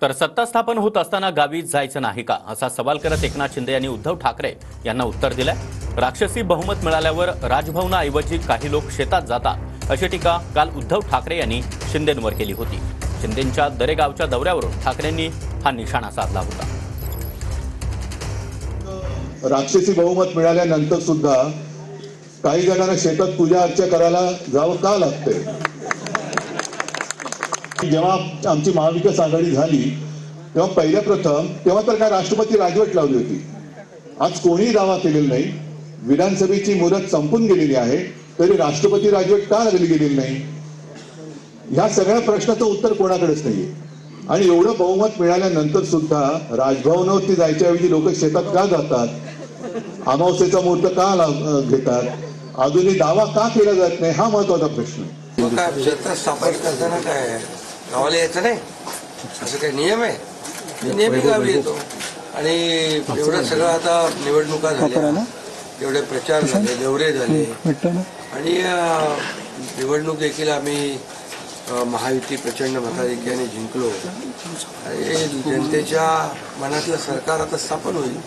तर सत्ता स्थापन होत असताना गावी जायचं नाही का असा सवाल करत एकनाथ शिंदे यांनी उद्धव ठाकरे यांना उत्तर दिलंय। राक्षसी बहुमत मिळाल्यावर राजभवनाऐवजी काही लोक शेतात जातात अशी टीका काल उद्धव ठाकरे यांनी शिंदेंवर केली होती। शिंदेंच्या दरेगावच्या दौऱ्यावरून ठाकरेंनी हा निशाणा साधला होता। राक्षसी बहुमत मिळाल्यानंतर सुद्धा काही जणांना शेतात पूजा अर्चा करायला जावं का लागतंय? जेव्हा आमची महाविकास आघाडी झाली तेव्हा पहिल्या प्रथम तेव्हा तर काय राष्ट्रपती राजवट लावली होती। आज कोणीही दावा केलेला नाही। विधानसभेची मुदत संपून गेलेली आहे तरी राष्ट्रपती राजवट का लागली गेलेली नाही? ह्या सगळ्या प्रश्नाचं उत्तर कोणाकडेच नाहीये। आणि एवढं बहुमत मिळाल्यानंतर सुद्धा राजभवनावरती जायच्याऐवजी लोक शेतात का जातात? अमावस्येचा मुहूर्त का घेतात? अजूनही दावा का केला जात नाही हा महत्वाचा प्रश्न आहे। शेतात स्थापन करताना काय गावाला यायचं नाही असं काही नियम आहे? नेहमी गावी येतो। आणि एवढं सगळं आता निवडणुका झाल्या, एवढे प्रचार झाले, दौरे झाले आणि निवडणूक देखील आम्ही महायुती प्रचंड मताधिक्याने जिंकलो। जनतेच्या मनातलं सरकार आता स्थापन होईल।